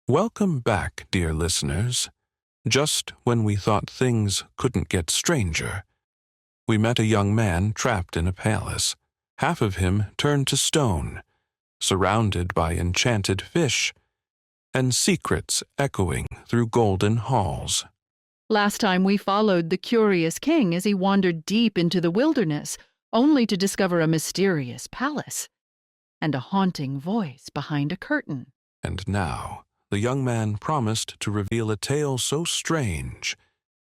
Welcome back, dear listeners. Just when we thought things couldn't get stranger, we met a young man trapped in a palace, half of him turned to stone, surrounded by enchanted fish, and secrets echoing through golden halls. Last time we followed the curious king as he wandered deep into the wilderness, only to discover a mysterious palace and a haunting voice behind a curtain. And now, the young man promised to reveal a tale so strange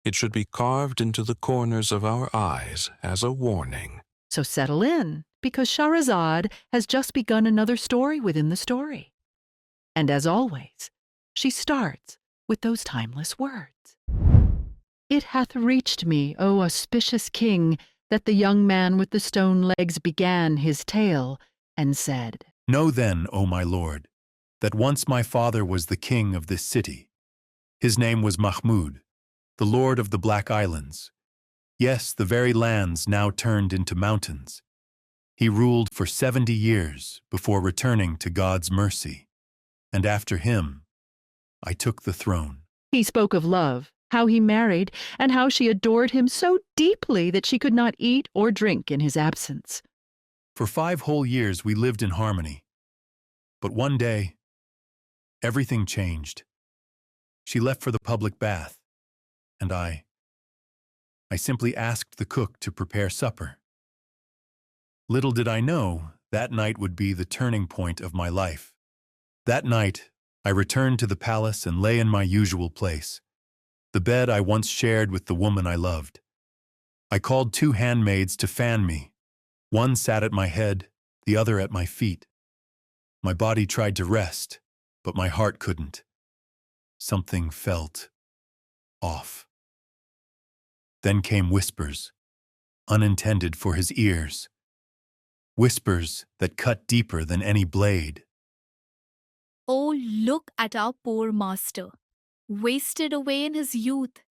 it should be carved into the corners of our eyes as a warning. So settle in, because Shahrazad has just begun another story within the story. And as always, she starts with those timeless words. It hath reached me, O auspicious king, that the young man with the stone legs began his tale, and said, Know then, O my lord, that once my father was the king of this city. His name was Mahmud, the lord of the Black Islands. Yes, the very lands now turned into mountains. He ruled for 70 years before returning to God's mercy. And after him, I took the throne. He spoke of love, how he married, and how she adored him so deeply that she could not eat or drink in his absence. For 5 whole years we lived in harmony. But one day, everything changed. She left for the public bath, and I simply asked the cook to prepare supper. Little did I know that night would be the turning point of my life. That night, I returned to the palace and lay in my usual place, the bed I once shared with the woman I loved. I called 2 handmaids to fan me. One sat at my head, the other at my feet. My body tried to rest, but my heart couldn't. Something felt off. Then came whispers, unintended for his ears. Whispers that cut deeper than any blade. Oh, look at our poor master, wasted away in his youth,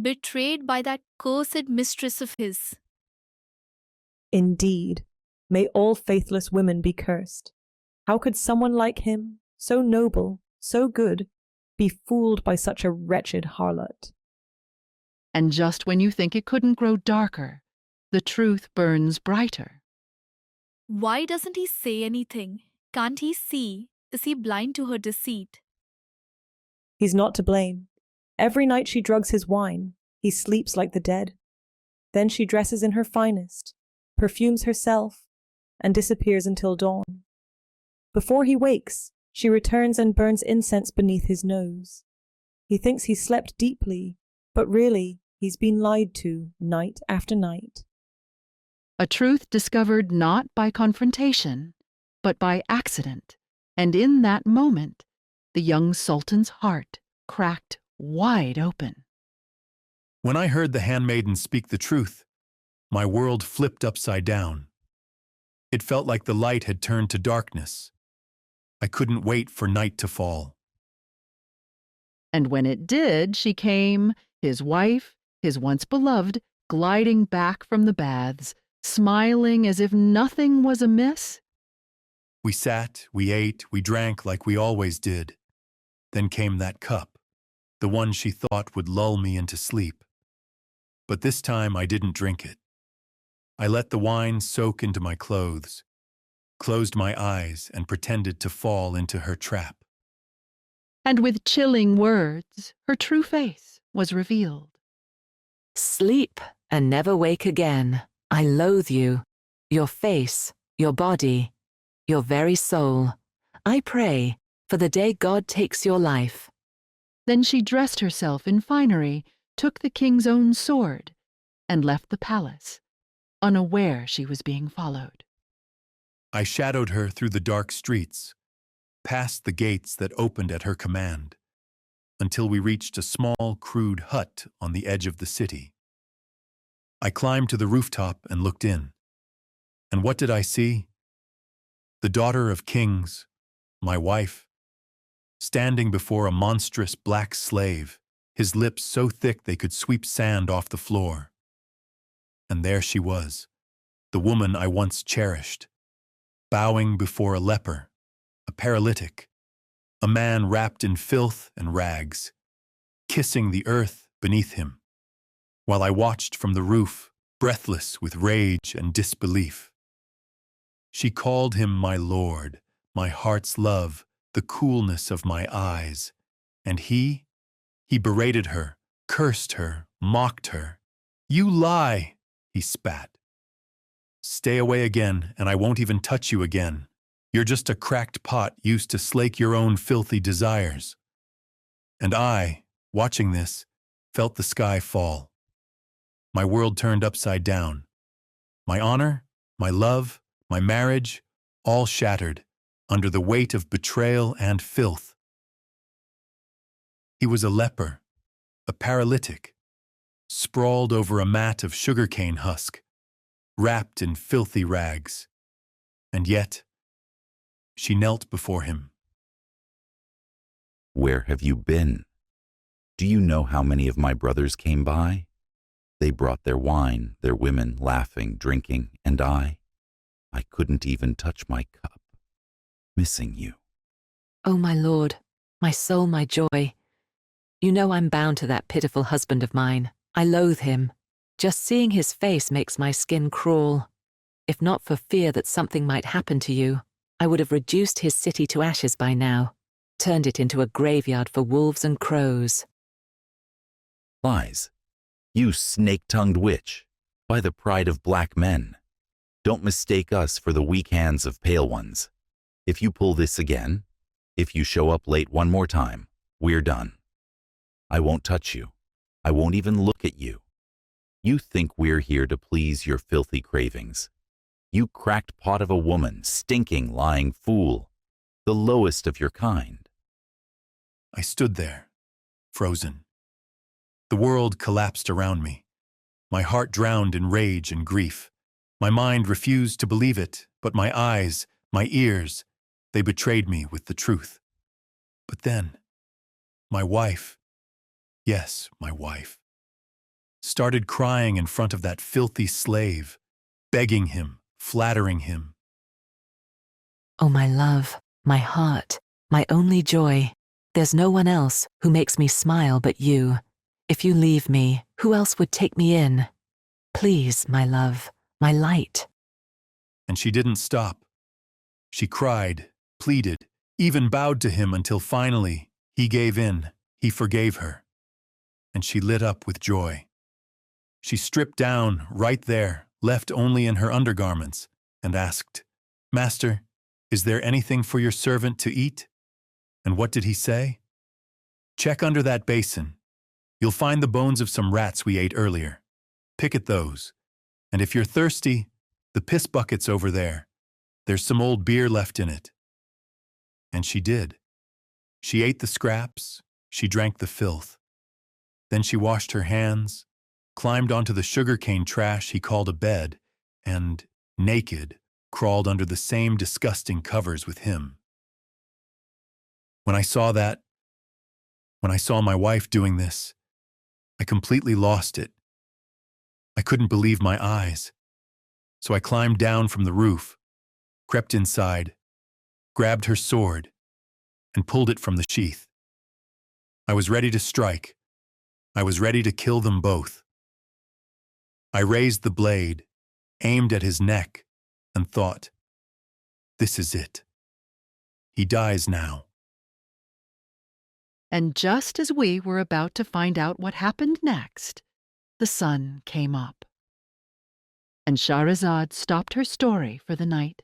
betrayed by that cursed mistress of his. Indeed, may all faithless women be cursed. How could someone like him, so noble, so good, be fooled by such a wretched harlot? And just when you think it couldn't grow darker, the truth burns brighter. Why doesn't he say anything? Can't he see? Is he blind to her deceit? He's not to blame. Every night she drugs his wine, he sleeps like the dead. Then she dresses in her finest, perfumes herself, and disappears until dawn. Before he wakes, she returns and burns incense beneath his nose. He thinks he slept deeply, but really he's been lied to night after night. A truth discovered not by confrontation, but by accident, and in that moment, the young sultan's heart cracked wide open. When I heard the handmaiden speak the truth, my world flipped upside down. It felt like the light had turned to darkness. I couldn't wait for night to fall. And when it did, she came, his wife, his once beloved, gliding back from the baths, smiling as if nothing was amiss. We sat, we ate, we drank like we always did. Then came that cup, the one she thought would lull me into sleep. But this time I didn't drink it. I let the wine soak into my clothes, closed my eyes, and pretended to fall into her trap. And with chilling words, her true face was revealed. Sleep and never wake again. I loathe you, your face, your body, your very soul. I pray for the day God takes your life. Then she dressed herself in finery, took the king's own sword, and left the palace, unaware she was being followed. I shadowed her through the dark streets, past the gates that opened at her command, until we reached a small, crude hut on the edge of the city. I climbed to the rooftop and looked in. And what did I see? The daughter of kings, my wife, standing before a monstrous black slave, his lips so thick they could sweep sand off the floor. And there she was, the woman I once cherished, bowing before a leper, a paralytic, a man wrapped in filth and rags, kissing the earth beneath him, while I watched from the roof, breathless with rage and disbelief. She called him my lord, my heart's love, the coolness of my eyes, and he berated her, cursed her, mocked her. "You lie," he spat. "Stay away again, and I won't even touch you again. You're just a cracked pot used to slake your own filthy desires." And I, watching this, felt the sky fall. My world turned upside down. My honor, my love, my marriage, all shattered under the weight of betrayal and filth. He was a leper, a paralytic, sprawled over a mat of sugarcane husk, wrapped in filthy rags. And yet, she knelt before him. "Where have you been? Do you know how many of my brothers came by? They brought their wine, their women laughing, drinking, and I couldn't even touch my cup, missing you." Oh, my lord, my soul, my joy. You know I'm bound to that pitiful husband of mine. I loathe him. Just seeing his face makes my skin crawl. If not for fear that something might happen to you, I would have reduced his city to ashes by now, turned it into a graveyard for wolves and crows. "Lies. You snake-tongued witch, by the pride of black men. Don't mistake us for the weak hands of pale ones. If you pull this again, if you show up late one more time, we're done. I won't touch you. I won't even look at you. You think we're here to please your filthy cravings. You cracked pot of a woman, stinking, lying fool, the lowest of your kind." I stood there, frozen. The world collapsed around me. My heart drowned in rage and grief. My mind refused to believe it, but my eyes, my ears, they betrayed me with the truth. But then, my wife, yes, my wife, started crying in front of that filthy slave, begging him, flattering him. Oh, my love, my heart, my only joy. There's no one else who makes me smile but you. If you leave me, who else would take me in? Please, my love, my light. And she didn't stop. She cried, pleaded, even bowed to him until finally he gave in, he forgave her. And she lit up with joy. She stripped down right there, left only in her undergarments, and asked, "Master, is there anything for your servant to eat?" And what did he say? "Check under that basin. You'll find the bones of some rats we ate earlier. Pick at those. And if you're thirsty, the piss bucket's over there. There's some old beer left in it." And she did. She ate the scraps, she drank the filth. Then she washed her hands, climbed onto the sugarcane trash he called a bed, and, naked, crawled under the same disgusting covers with him. When I saw my wife doing this, I completely lost it. I couldn't believe my eyes. So I climbed down from the roof, crept inside, grabbed her sword, and pulled it from the sheath. I was ready to strike. I was ready to kill them both. I raised the blade, aimed at his neck, and thought, "This is it. He dies now." And just as we were about to find out what happened next, the sun came up. And Shahrazad stopped her story for the night.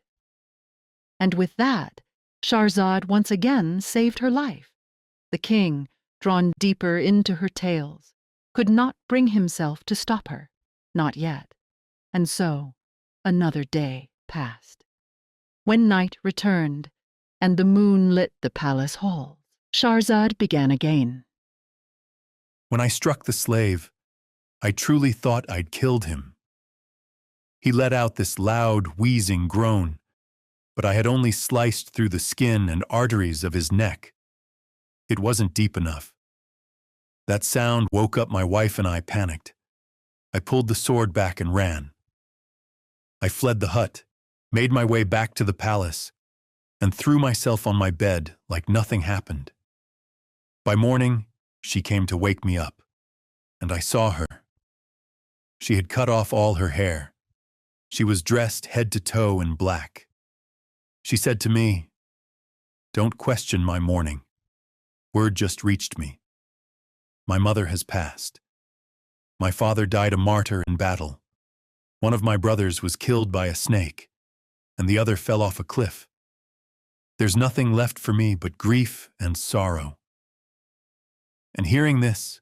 And with that, Shahrazad once again saved her life. The king, drawn deeper into her tales, could not bring himself to stop her, not yet. And so, another day passed. When night returned, and the moon lit the palace halls, Shahrazad began again. When I struck the slave, I truly thought I'd killed him. He let out this loud, wheezing groan, but I had only sliced through the skin and arteries of his neck. It wasn't deep enough. That sound woke up my wife and I panicked. I pulled the sword back and ran. I fled the hut, made my way back to the palace, and threw myself on my bed like nothing happened. By morning, she came to wake me up, and I saw her. She had cut off all her hair. She was dressed head to toe in black. She said to me, "Don't question my mourning. Word just reached me. My mother has passed. My father died a martyr in battle. One of my brothers was killed by a snake, and the other fell off a cliff. There's nothing left for me but grief and sorrow." And hearing this,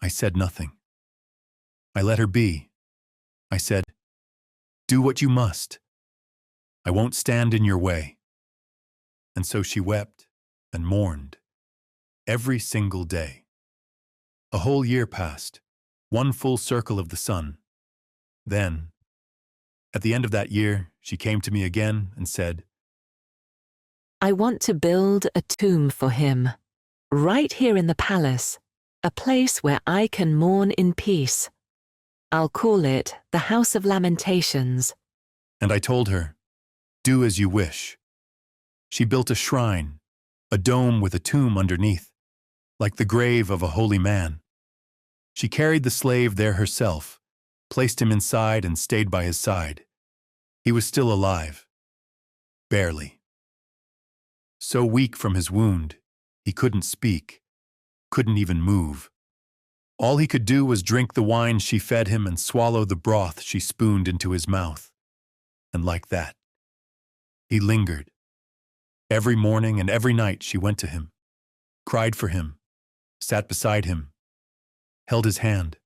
I said nothing. I let her be. I said, "Do what you must. I won't stand in your way." And so she wept and mourned every single day. A whole year passed, one full circle of the sun. Then, at the end of that year, she came to me again and said, I want to build a tomb for him, right here in the palace, a place where I can mourn in peace. I'll call it the House of Lamentations. And I told her, "Do as you wish." She built a shrine, a dome with a tomb underneath, like the grave of a holy man. She carried the slave there herself, placed him inside and stayed by his side. He was still alive. Barely. So weak from his wound, he couldn't speak, couldn't even move. All he could do was drink the wine she fed him and swallow the broth she spooned into his mouth. And like that, he lingered. Every morning and every night she went to him, cried for him, sat beside him, held his hand.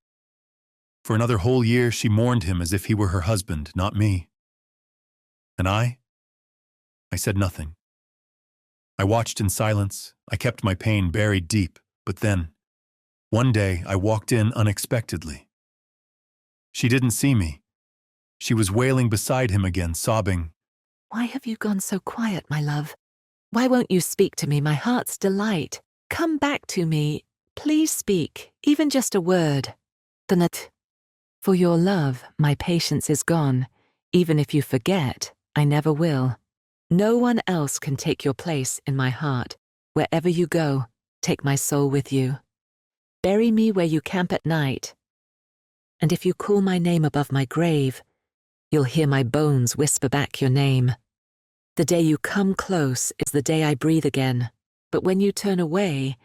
For another whole year she mourned him as if he were her husband, not me. And I said nothing. I watched in silence. I kept my pain buried deep, but then, one day I walked in unexpectedly. She didn't see me. She was wailing beside him again, sobbing. Why have you gone so quiet, my love? Why won't you speak to me, my heart's delight? Come back to me. Please speak, even just a word. Danat. For your love, my patience is gone. Even if you forget, I never will. No one else can take your place in my heart. Wherever you go, take my soul with you. Bury me where you camp at night. And if you call my name above my grave, you'll hear my bones whisper back your name. The day you come close is the day I breathe again. But when you turn away,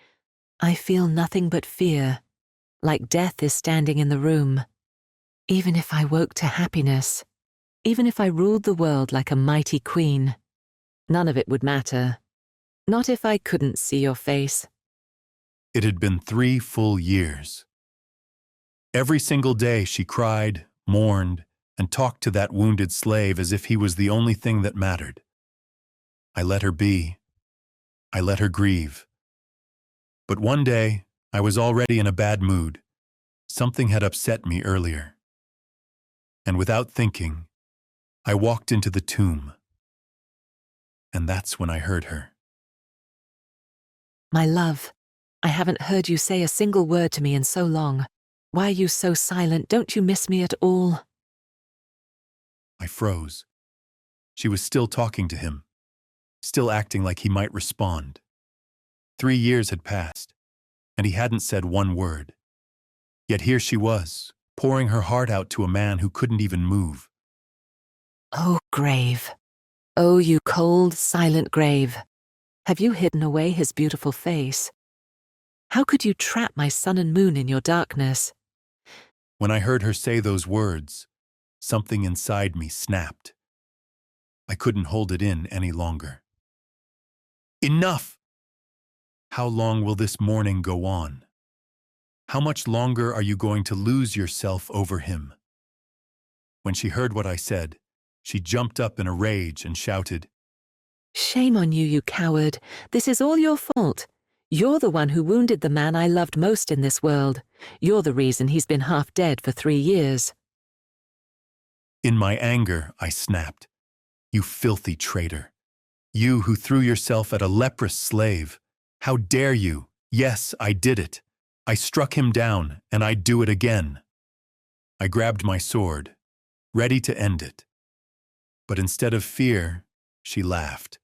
I feel nothing but fear, like death is standing in the room. Even if I woke to happiness, even if I ruled the world like a mighty queen, none of it would matter. Not if I couldn't see your face. It had been 3 full years. Every single day she cried, mourned, and talked to that wounded slave as if he was the only thing that mattered. I let her be. I let her grieve. But one day, I was already in a bad mood. Something had upset me earlier. And without thinking, I walked into the tomb. And that's when I heard her. My love, I haven't heard you say a single word to me in so long. Why are you so silent? Don't you miss me at all? I froze. She was still talking to him, still acting like he might respond. 3 years had passed, and he hadn't said one word. Yet here she was, pouring her heart out to a man who couldn't even move. Oh, grave. Oh, you cold, silent grave. Have you hidden away his beautiful face? How could you trap my sun and moon in your darkness? When I heard her say those words, something inside me snapped. I couldn't hold it in any longer. Enough! How long will this mourning go on? How much longer are you going to lose yourself over him? When she heard what I said, she jumped up in a rage and shouted, Shame on you, you coward. This is all your fault. You're the one who wounded the man I loved most in this world. You're the reason he's been half dead for 3 years. In my anger, I snapped, You filthy traitor. You who threw yourself at a leprous slave. How dare you? Yes, I did it. I struck him down, and I'd do it again. I grabbed my sword, ready to end it. But instead of fear, she laughed.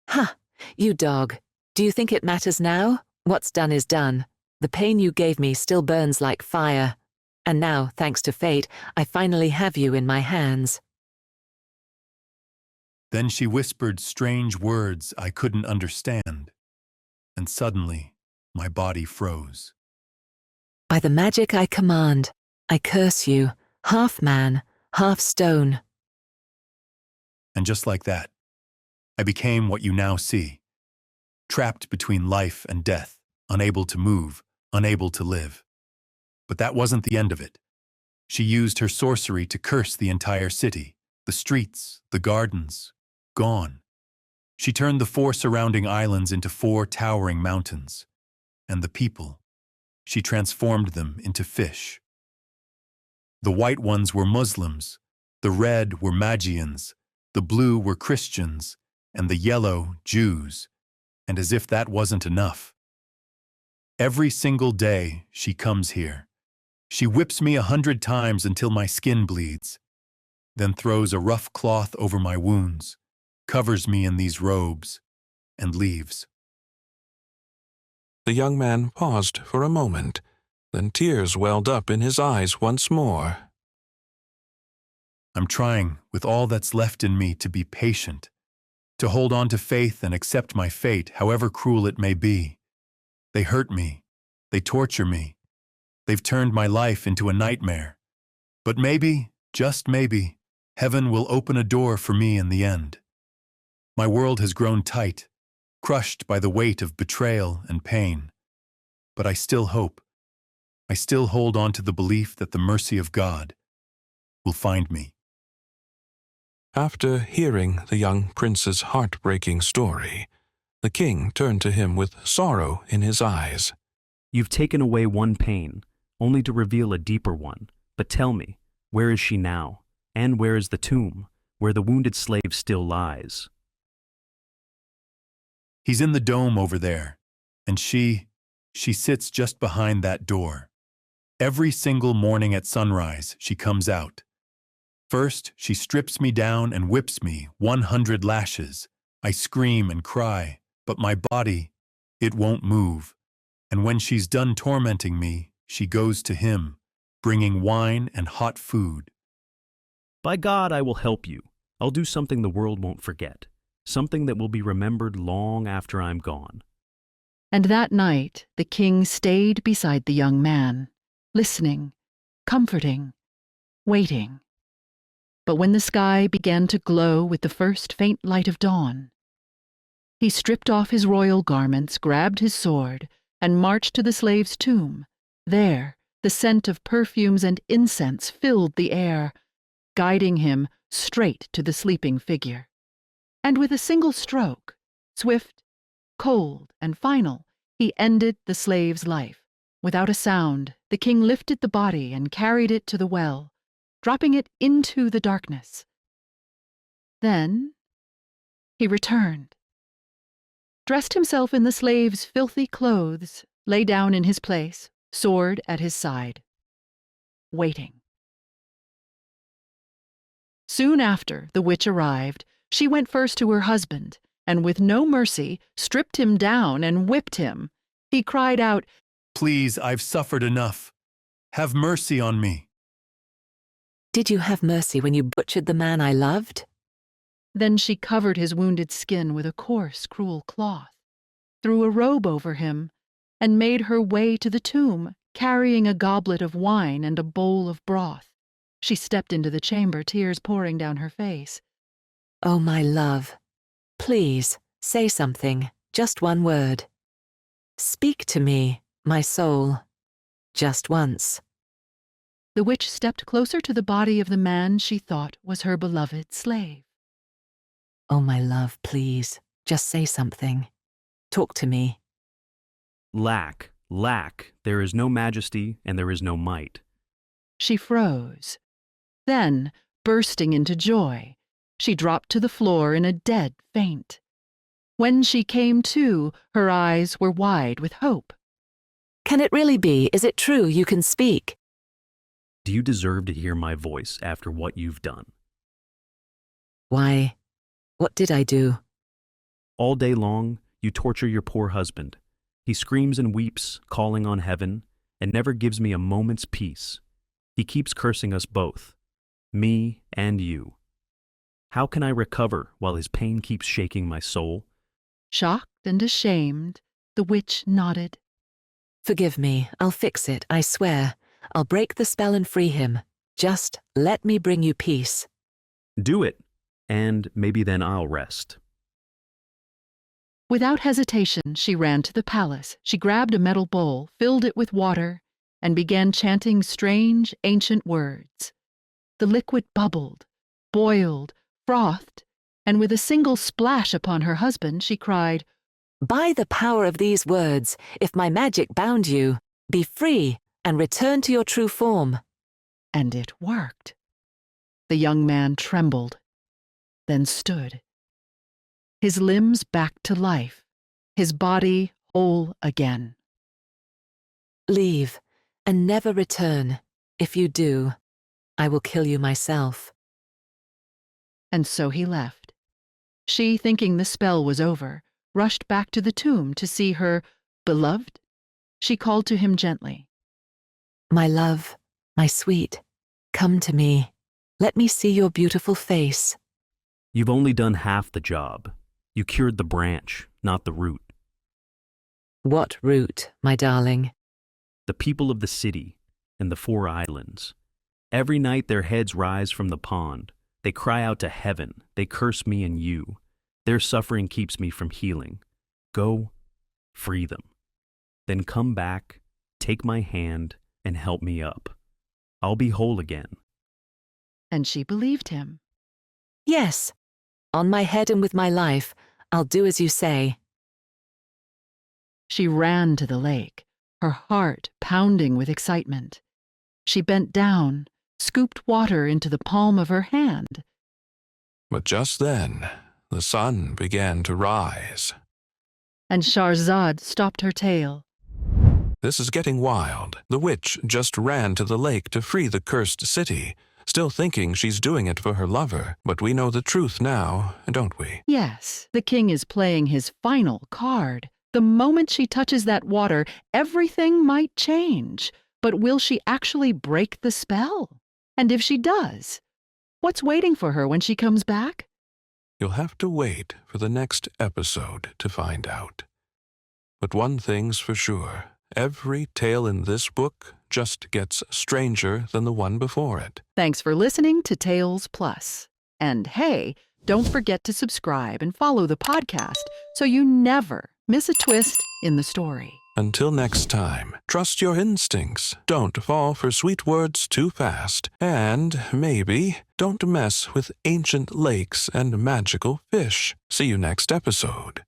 Ha! You dog. Do you think it matters now? What's done is done. The pain you gave me still burns like fire. And now, thanks to fate, I finally have you in my hands. Then she whispered strange words I couldn't understand, and suddenly my body froze. By the magic I command, I curse you, half man, half stone. And just like that, I became what you now see, trapped between life and death, unable to move, unable to live. But that wasn't the end of it. She used her sorcery to curse the entire city, the streets, the gardens, gone. She turned the 4 surrounding islands into 4 towering mountains, and the people, she transformed them into fish. The white ones were Muslims, the red were Magians, the blue were Christians, and the yellow Jews. And as if that wasn't enough, every single day she comes here. She whips me 100 times until my skin bleeds, then throws a rough cloth over my wounds, covers me in these robes, and leaves. The young man paused for a moment, then tears welled up in his eyes once more. I'm trying, with all that's left in me, to be patient, to hold on to faith and accept my fate, however cruel it may be. They hurt me. They torture me. They've turned my life into a nightmare. But maybe, just maybe, heaven will open a door for me in the end. My world has grown tight, crushed by the weight of betrayal and pain. But I still hope. I still hold on to the belief that the mercy of God will find me. After hearing the young prince's heartbreaking story, the king turned to him with sorrow in his eyes. You've taken away one pain, only to reveal a deeper one. But tell me, where is she now? And where is the tomb, where the wounded slave still lies? He's in the dome over there, and she sits just behind that door. Every single morning at sunrise, she comes out. First, she strips me down and whips me 100 lashes. I scream and cry, but my body, it won't move. And when she's done tormenting me, she goes to him, bringing wine and hot food. By God, I will help you. I'll do something the world won't forget, something that will be remembered long after I'm gone. And that night the king stayed beside the young man, listening, comforting, waiting. But when the sky began to glow with the first faint light of dawn, he stripped off his royal garments, grabbed his sword, and marched to the slave's tomb. There, the scent of perfumes and incense filled the air, guiding him straight to the sleeping figure. And with a single stroke, swift, cold, and final, he ended the slave's life. Without a sound, the king lifted the body and carried it to the well, dropping it into the darkness. Then he returned, dressed himself in the slave's filthy clothes, lay down in his place, sword at his side, waiting. Soon after the witch arrived, she went first to her husband, and with no mercy stripped him down and whipped him. He cried out, Please, I've suffered enough. Have mercy on me. Did you have mercy when you butchered the man I loved? Then she covered his wounded skin with a coarse, cruel cloth, threw a robe over him, and made her way to the tomb, carrying a goblet of wine and a bowl of broth. She stepped into the chamber, tears pouring down her face. Oh, my love, please, say something, just one word. Speak to me, my soul, just once. The witch stepped closer to the body of the man she thought was her beloved slave. Oh, my love, please, just say something. Talk to me. Lack, there is no majesty and there is no might. She froze. Then, bursting into joy, she dropped to the floor in a dead faint. When she came to, her eyes were wide with hope. Can it really be? Is it true you can speak? Do you deserve to hear my voice after what you've done? Why, what did I do? All day long, you torture your poor husband. He screams and weeps, calling on heaven, and never gives me a moment's peace. He keeps cursing us both, me and you. How can I recover while his pain keeps shaking my soul? Shocked and ashamed, the witch nodded. Forgive me, I'll fix it, I swear. I'll break the spell and free him. Just let me bring you peace. Do it, and maybe then I'll rest. Without hesitation, she ran to the palace. She grabbed a metal bowl, filled it with water, and began chanting strange, ancient words. The liquid bubbled, boiled, frothed, and with a single splash upon her husband, she cried, By the power of these words, if my magic bound you, be free and return to your true form. and it worked. The young man trembled, then stood. His limbs back to life, his body whole again. Leave, and never return. If you do, I will kill you myself. And so he left. She, thinking the spell was over, rushed back to the tomb to see her beloved. She called to him gently. My love, my sweet, come to me. Let me see your beautiful face. You've only done half the job. You cured the branch, not the root. What root, my darling? The people of the city and the 4 islands. Every night their heads rise from the pond. They cry out to heaven. They curse me and you. Their suffering keeps me from healing. Go, free them. Then come back, take my hand, and help me up. I'll be whole again. And she believed him. Yes, on my head and with my life, I'll do as you say. She ran to the lake, her heart pounding with excitement. She bent down, scooped water into the palm of her hand. But just then, the sun began to rise. And Shahrazad stopped her tale. This is getting wild. The witch just ran to the lake to free the cursed city, still thinking she's doing it for her lover. But we know the truth now, don't we? Yes, the king is playing his final card. The moment she touches that water, everything might change. But will she actually break the spell? And if she does, what's waiting for her when she comes back? You'll have to wait for the next episode to find out. But one thing's for sure. Every tale in this book just gets stranger than the one before it. Thanks for listening to Tales Plus. And hey, don't forget to subscribe and follow the podcast so you never miss a twist in the story. Until next time, trust your instincts, don't fall for sweet words too fast, and maybe don't mess with ancient lakes and magical fish. See you next episode.